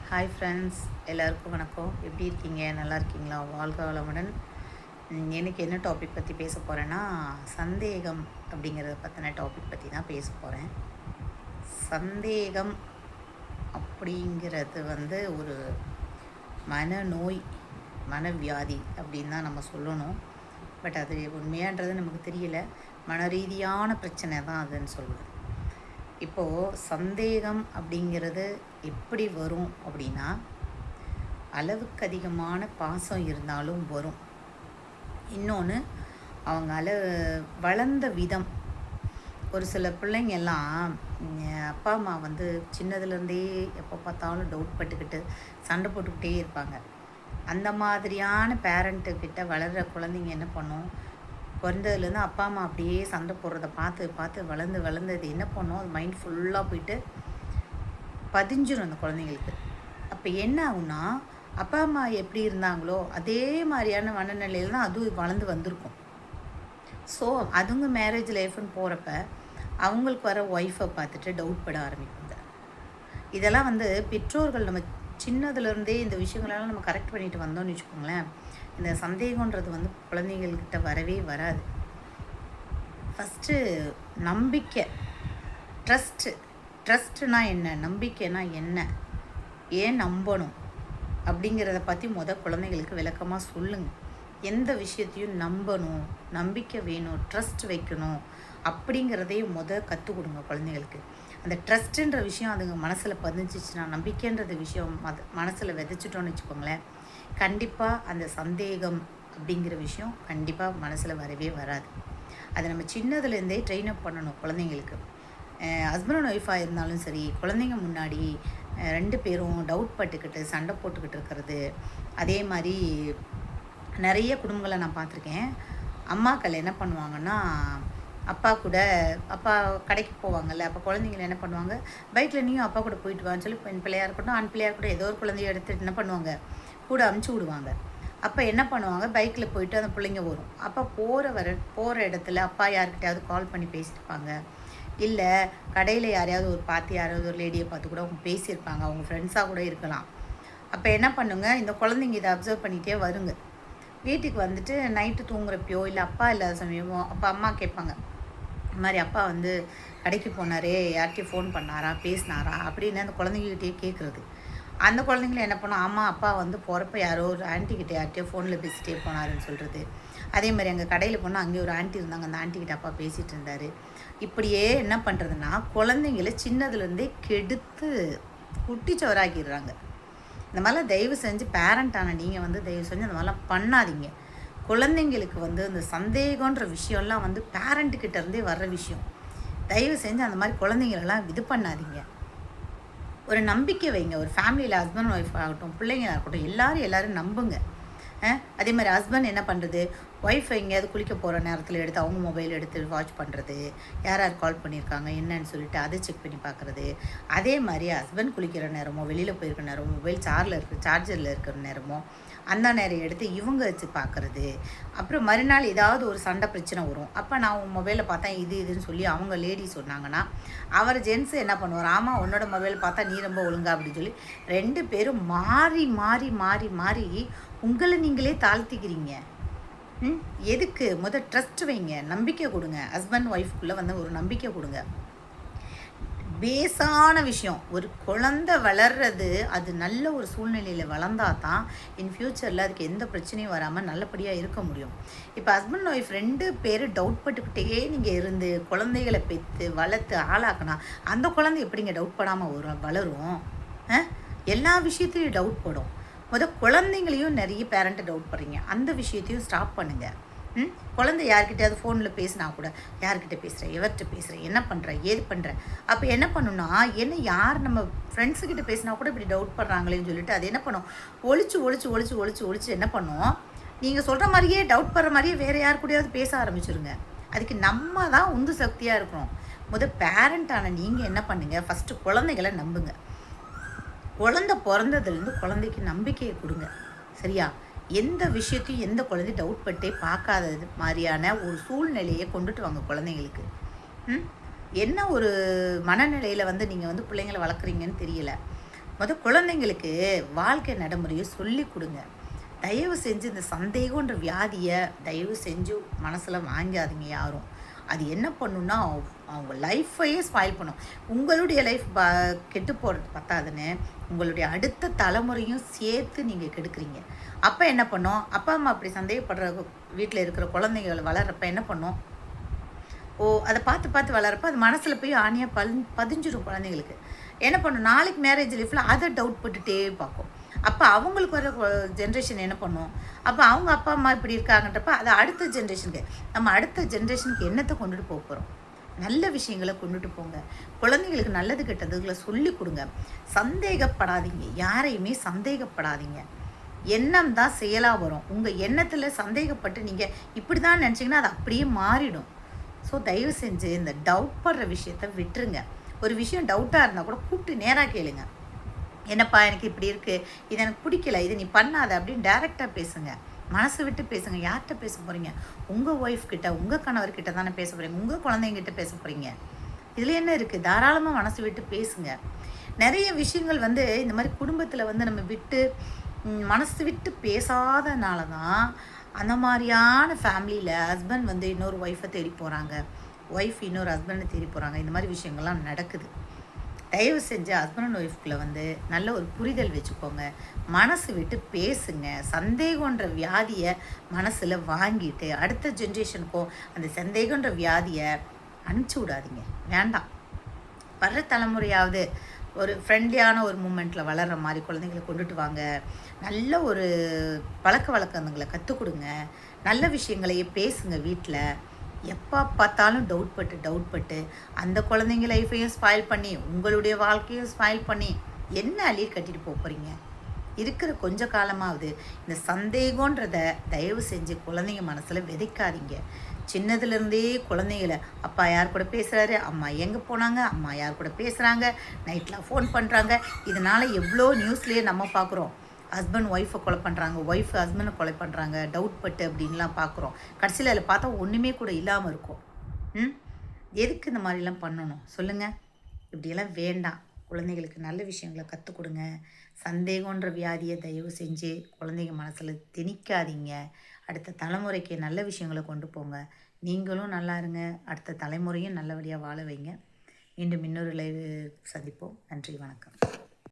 Hi friends, எல்லாருக்கும் வணக்கம். எப்படி இருக்கீங்க? நல்லா இருக்கீங்களா? வாழ்க வளமுடன். எனக்கு என்ன டாபிக் பற்றி பேச போகிறேன்னா, சந்தேகம் அப்படிங்கிறத பற்றின டாபிக் பற்றி தான் பேச போகிறேன். சந்தேகம் அப்படிங்கிறது ஒரு மனநோய், மனவியாதி அப்படின்னு தான் நம்ம சொல்லணும். பட் அது உண்மையான்றது நமக்கு தெரியல. மன ரீதியான பிரச்சனை தான் அதுன்னு சொல்லுவேன். இப்போது சந்தேகம் அப்படிங்கிறது எப்படி வரும் அப்படின்னா, அளவுக்கு அதிகமான பாசம் இருந்தாலும் வரும். இன்னொன்று, அவங்க வளர்ந்த விதம். ஒரு சில பிள்ளைங்கெல்லாம் அப்பா அம்மா சின்னதுலேருந்தே எப்போ பார்த்தாலும் டவுட் பட்டுக்கிட்டு சண்டை போட்டுக்கிட்டே இருப்பாங்க. அந்த மாதிரியான பேரண்ட்டுக்கிட்ட வளர்கிற குழந்தைங்க என்ன பண்ணும், பிறந்ததுலேருந்து அப்பா அம்மா அப்படியே சண்டை போடுறத பார்த்து பார்த்து வளர்ந்தது என்ன பண்ணும், அது மைண்ட் ஃபுல்லாக போயிட்டு பதிஞ்சிடும் அந்த குழந்தைங்களுக்கு. அப்போ என்ன ஆகுன்னா, அப்பா அம்மா எப்படி இருந்தாங்களோ அதே மாதிரியான மனநிலையில் தான் அதுவும் வளர்ந்து வந்திருக்கும். ஸோ அதுங்க மேரேஜ் லைஃப்னு போகிறப்ப அவங்களுக்கு வர ஒய்ஃபை பார்த்துட்டு டவுட் பட ஆரம்பிக்குங்க. இதெல்லாம் பெற்றோர்கள் நம்ம சின்னதுலேருந்தே இந்த விஷயங்களெல்லாம் நம்ம கரெக்ட் பண்ணிட்டு வந்தோம்னு வச்சுக்கோங்களேன், இந்த சந்தேகன்றது குழந்தைங்கள்கிட்ட வரவே வராது. ஃபஸ்ட்டு நம்பிக்கை, ட்ரஸ்ட்டுனா என்ன, நம்பிக்கைனா என்ன, ஏன் நம்பணும் அப்படிங்கிறத பற்றி குழந்தைங்களுக்கு விளக்கமாக சொல்லுங்கள். எந்த விஷயத்தையும் நம்பணும், நம்பிக்கை வேணும், ட்ரஸ்ட் வைக்கணும் அப்படிங்கிறதையும் கற்றுக் கொடுங்க குழந்தைங்களுக்கு. அந்த ட்ரஸ்ட்டுன்ற விஷயம் அதுங்க மனசில் பதிஞ்சிச்சுன்னா, நம்பிக்கைன்றது விஷயம் மனசில் விதைச்சிட்டோன்னு வச்சுக்கோங்களேன், கண்டிப்பாக அந்த சந்தேகம் அப்படிங்கிற விஷயம் கண்டிப்பாக மனசில் வரவே வராது. அதை நம்ம சின்னதுலேருந்தே ட்ரெயின் அப் பண்ணணும் குழந்தைங்களுக்கு. ஹஸ்பண்ட் அண்ட் ஒய்ஃபாக இருந்தாலும் சரி, குழந்தைங்க முன்னாடி 2 பேரும் டவுட் பட்டுக்கிட்டு சண்டை போட்டுக்கிட்டு இருக்கிறது. அதே மாதிரி நிறைய குடும்பங்களை நான் பார்த்துருக்கேன். அம்மாக்கள் என்ன பண்ணுவாங்கன்னா, அப்பா கடைக்கு போவாங்கல்ல, அப்போ குழந்தைங்கள என்ன பண்ணுவாங்க, பைக்கில் நீயும் அப்பா கூட போயிட்டு வான்னு சொல்லி பெண் பிள்ளையாக இருக்கட்டும் ஆண் பிள்ளையாக இருக்கட்டும் ஏதோ ஒரு குழந்தைய எடுத்துகிட்டு என்ன பண்ணுவாங்க, கூட அமுச்சு விடுவாங்க. அப்போ என்ன பண்ணுவாங்க, பைக்கில் போயிட்டு அந்த பிள்ளைங்க வரும். அப்போ போகிற இடத்துல அப்பா யார்கிட்டையாவது கால் பண்ணி பேசியிருப்பாங்க, இல்லை கடையில் யாராவது ஒரு லேடியை பார்த்து கூட அவங்க பேசியிருப்பாங்க, அவங்க ஃப்ரெண்ட்ஸாக கூட இருக்கலாம். அப்போ என்ன பண்ணுங்க, இந்த குழந்தைங்க இதை அப்சர்வ் பண்ணிகிட்டே வருங்க. வீட்டுக்கு நைட்டு தூங்குறப்பையோ இல்லை அப்பா இல்லாத சமயமோ அப்போ அம்மா கேட்பாங்க, இந்த மாதிரி அப்பா கடைக்கு போனாரே, யார்கிட்டையும் ஃபோன் பண்ணாரா, பேசினாரா அப்படின்னு அந்த குழந்தைங்ககிட்டே கேட்குறது. அந்த குழந்தைங்களும் என்ன பண்ணோம், ஆமாம் அப்பா போகிறப்ப யாரோ ஒரு ஆன்ட்டிக்கிட்ட யார்கிட்டயோ ஃபோனில் பேசிகிட்டே போனாருன்னு சொல்கிறது. அதே மாதிரி அங்கே கடையில் போனால் அங்கேயே ஒரு ஆண்டி இருந்தாங்க, அந்த ஆண்டிக்கிட்ட அப்பா பேசிகிட்டு இருந்தார். இப்படியே என்ன பண்ணுறதுன்னா, குழந்தைங்கள சின்னதுலேருந்தே கெடுத்து குட்டிச்சவராக்கிடுறாங்க. இந்த மாதிரிலாம் தயவு செஞ்சு பேரண்டான நீங்கள் தயவு செஞ்சு அந்த மாதிரிலாம் பண்ணாதீங்க. குழந்தைங்களுக்கு அந்த சந்தேகன்ற விஷயம்லாம் பேரண்ட்டுக்கிட்ட இருந்தே வர்ற விஷயம். தயவு செஞ்சு அந்த மாதிரி குழந்தைங்களெல்லாம் இது பண்ணாதீங்க. ஒரு நம்பிக்கை வைங்க. ஒரு ஃபேமிலியில் ஹஸ்பண்ட் ஒய்ஃப் ஆகட்டும், பிள்ளைங்களாக இருக்கட்டும், எல்லோரும் நம்புங்க. அதே மாதிரி ஹஸ்பண்ட் என்ன பண்ணுறது, ஒய்ஃப் எங்கேயாவது குளிக்க போகிற நேரத்தில் எடுத்து அவங்க மொபைல் எடுத்து வாட்ச் பண்ணுறது, யார் கால் பண்ணியிருக்காங்க என்னன்னு சொல்லிட்டு அதை செக் பண்ணி பார்க்குறது. அதே மாதிரி ஹஸ்பண்ட் குளிக்கிற நேரமோ, வெளியில் போயிருக்கிற நேரமோ, மொபைல் சார்ஜரில் இருக்கிற நேரமோ அந்த நேரம் எடுத்து இவங்க வச்சு பார்க்குறது. அப்புறம் மறுநாள் ஏதாவது ஒரு சண்டை பிரச்சனை வரும், அப்போ நான் உன் மொபைலில் பார்த்தா இதுன்னு சொல்லி அவங்க லேடி சொன்னாங்கன்னா, அவர் ஜென்ஸு என்ன பண்ணுவார், ஆமாம் உன்னோட மொபைல் பார்த்தா நீ ரொம்ப ஒழுங்கா அப்படின்னு சொல்லி 2 பேரும் மாறி மாறி மாறி மாறி உங்களை நீங்களே தாழ்த்திக்கிறீங்க. எதுக்கு? ட்ரஸ்ட் வைங்க, நம்பிக்கை கொடுங்க. ஹஸ்பண்ட் ஒய்ஃப்குள்ளே ஒரு நம்பிக்கை கொடுங்க. பேஸான விஷயம். ஒரு குழந்தை வளர்றது அது நல்ல ஒரு சூழ்நிலையில் வளர்ந்தா தான் இன் ஃப்யூச்சரில் அதுக்கு எந்த பிரச்சனையும் வராமல் நல்லபடியாக இருக்க முடியும். இப்போ ஹஸ்பண்ட் ஒய்ஃப் 2 பேர் டவுட் பட்டுக்கிட்டே நீங்கள் இருந்து குழந்தைகளை பெற்று வளர்த்து ஆளாக்கினா அந்த குழந்தை எப்படிங்க டவுட் படாமல் வளரும்? எல்லா விஷயத்தையும் டவுட் படும். குழந்தைங்களையும் நிறைய பேரண்ட்டை டவுட் பண்ணுறீங்க, அந்த விஷயத்தையும் ஸ்டாப் பண்ணுங்கள். குழந்தை யார்கிட்டையாவது ஃபோனில் பேசினா கூட, யார்கிட்ட பேசுகிறேன், எவர்கிட்ட பேசுகிறேன், என்ன பண்ணுறேன், ஏது பண்ணுறேன், அப்போ என்ன பண்ணுன்னா, என்ன யார் நம்ம ஃப்ரெண்ட்ஸுக்கிட்ட பேசினா கூட இப்படி டவுட் பண்ணுறாங்களேன்னு சொல்லிட்டு அது என்ன பண்ணும், ஒழிச்சு என்ன பண்ணும், நீங்கள் சொல்கிற மாதிரியே டவுட் பண்ணுற மாதிரியே வேறு யார் கூடயாவது பேச ஆரம்பிச்சிருங்க. அதுக்கு நம்ம தான் உந்து சக்தியாக இருக்கணும். பேரண்ட்டான நீங்கள் என்ன பண்ணுங்கள், ஃபஸ்ட்டு குழந்தைகளை நம்புங்க. குழந்தை பிறந்ததுலேருந்து குழந்தைக்கு நம்பிக்கையை கொடுங்க. சரியா? எந்த விஷயத்தையும் எந்த குழந்தை டவுட் பட்டே பார்க்காதது மாதிரியான ஒரு சூழ்நிலையை கொண்டுட்டு வாங்க குழந்தைங்களுக்கு. என்ன ஒரு மனநிலையில் நீங்கள் பிள்ளைங்களை வளர்க்குறீங்கன்னு தெரியல. குழந்தைங்களுக்கு வாழ்க்கை நடைமுறையை சொல்லி கொடுங்க. தயவு செஞ்சு இந்த சந்தேகன்ற வியாதியை தயவு செஞ்சு மனசில் வாங்காதீங்க யாரும். அது என்ன பண்ணுன்னா அவங்க லைஃப்பையே ஸ்பாயில் பண்ணும். உங்களுடைய லைஃப் கெட்டு போகிறது பத்தாதுன்னு உங்களுடைய அடுத்த தலைமுறையும் சேர்த்து நீங்கள் கெடுக்குறீங்க. அப்போ என்ன பண்ணும், அப்பா அம்மா அப்படி சந்தேகப்படுற வீட்டில் இருக்கிற குழந்தைகள் வளர்கிறப்ப என்ன பண்ணும், அதை பார்த்து பார்த்து வளர்கிறப்ப அது மனசில் போய் ஆணியாக பதிஞ்சிடும் குழந்தைங்களுக்கு. என்ன பண்ணும், நாளைக்கு மேரேஜ் லைஃப்பில் அதை டவுட் பட்டுகிட்டே பார்க்கும். அப்போ அவங்களுக்கு வர ஜென்ரேஷன் என்ன பண்ணும், அப்போ அவங்க அப்பா அம்மா இப்படி இருக்காங்கன்றப்ப அதை அடுத்த ஜென்ரேஷனுக்கு நம்ம அடுத்த ஜென்ரேஷனுக்கு என்னத்தை கொண்டுட்டு போக போகிறோம். நல்ல விஷயங்களை கொண்டுட்டு போங்க. குழந்தைங்களுக்கு நல்லது கெட்டதுகளை சொல்லி கொடுங்க. சந்தேகப்படாதீங்க, யாரையுமே சந்தேகப்படாதீங்க. எண்ணம் தான் செயலாக வரும். உங்கள் எண்ணத்தில் சந்தேகப்பட்டு நீங்கள் இப்படி தான் நினச்சிங்கன்னா அது அப்படியே மாறிடும். ஸோ தயவு செஞ்சு இந்த டவுட் படுற விஷயத்த விட்டுருங்க. ஒரு விஷயம் டவுட்டாக இருந்தால் கூட கூப்பிட்டு நேராக கேளுங்க. என்னப்பா எனக்கு இப்படி இருக்குது, இது எனக்கு பிடிக்கல, இது நீ பண்ணாத அப்படின்னு டைரெக்டாக பேசுங்க. மனசு விட்டு பேசுங்க. யார்கிட்ட பேச போகிறீங்க, உங்கள் ஒய்ஃப் கிட்ட உங்கள் கணவர்கிட்ட தானே பேச போகிறீங்க, உங்கள் குழந்தைங்கிட்ட பேச போகிறீங்க. இதில் என்ன இருக்குது, தாராளமாக மனசு விட்டு பேசுங்க. நிறைய விஷயங்கள் இந்த மாதிரி குடும்பத்தில் நம்ம விட்டு மனசு விட்டு பேசாதனால தான் அந்த மாதிரியான ஃபேமிலியில் ஹஸ்பண்ட் இன்னொரு ஒய்ஃபை தேடி போகிறாங்க, ஒய்ஃப் இன்னொரு ஹஸ்பண்டை தேடி போகிறாங்க. இந்த மாதிரி விஷயங்கள்லாம் நடக்குது. தயவு செஞ்சு ஹஸ்பண்ட் அண்ட் ஒய்ஃப்குள்ளே நல்ல ஒரு புரிதல் வச்சுக்கோங்க. மனசு விட்டு பேசுங்க. சந்தேகன்ற வியாதியை மனசில் வாங்கிட்டு அடுத்த ஜென்ரேஷனுக்கும் அந்த சந்தேகன்ற வியாதியை அனுப்பிச்சி விடாதீங்க. வேண்டாம். வர்ற தலைமுறையாவது ஒரு ஃப்ரெண்ட்லியான ஒரு மூமெண்ட்டில் வளர்கிற மாதிரி குழந்தைங்களை கொண்டுட்டு வாங்க. நல்ல ஒரு பழக்க வழக்கங்களை கற்றுக் கொடுங்க. நல்ல விஷயங்களையே பேசுங்க வீட்டில். எப்போ பார்த்தாலும் டவுட் பட்டு அந்த குழந்தைங்க லைஃப்பையும் ஸ்பாயில் பண்ணி உங்களுடைய வாழ்க்கையும் ஸ்பாயில் பண்ணி என்ன அழிய கட்டிட்டு போகிறீங்க. இருக்கிற கொஞ்ச காலமாவது இந்த சந்தேகன்றதை தயவு செஞ்சு குழந்தைங்க மனசில் விதைக்காதீங்க. சின்னதுலேருந்தே குழந்தைகளை அப்பா யார் கூட பேசுகிறாரு, அம்மா எங்கே போனாங்க, அம்மா யார் கூட பேசுகிறாங்க, நைட்டில் ஃபோன் பண்ணுறாங்க. இதனால் எவ்வளோ நியூஸ்லேயே நம்ம பார்க்குறோம். ஹஸ்பண்ட் ஒய்ஃபை கொலை பண்ணுறாங்க, ஒய்ஃப் ஹஸ்பண்டை கொலை பண்ணுறாங்க, டவுட் பட்டு அப்படின்லாம் பார்க்குறோம். கடைசியில் அதில் பார்த்தா ஒன்றுமே கூட இல்லாமல் இருக்கும். எதுக்கு இந்த மாதிரிலாம் பண்ணணும் சொல்லுங்கள். இப்படியெல்லாம் வேண்டாம். குழந்தைகளுக்கு நல்ல விஷயங்களை கற்றுக் கொடுங்க. சந்தேகன்ற வியாதியை தயவு செஞ்சு குழந்தைங்க மனசில் திணிக்காதீங்க. அடுத்த தலைமுறைக்கு நல்ல விஷயங்களை கொண்டு போங்க. நீங்களும் நல்லா இருங்க, அடுத்த தலைமுறையும் நல்லபடியாக வாழ வைங்க. மீண்டும் இன்னொரு லைவ் சந்திப்போம். நன்றி, வணக்கம்.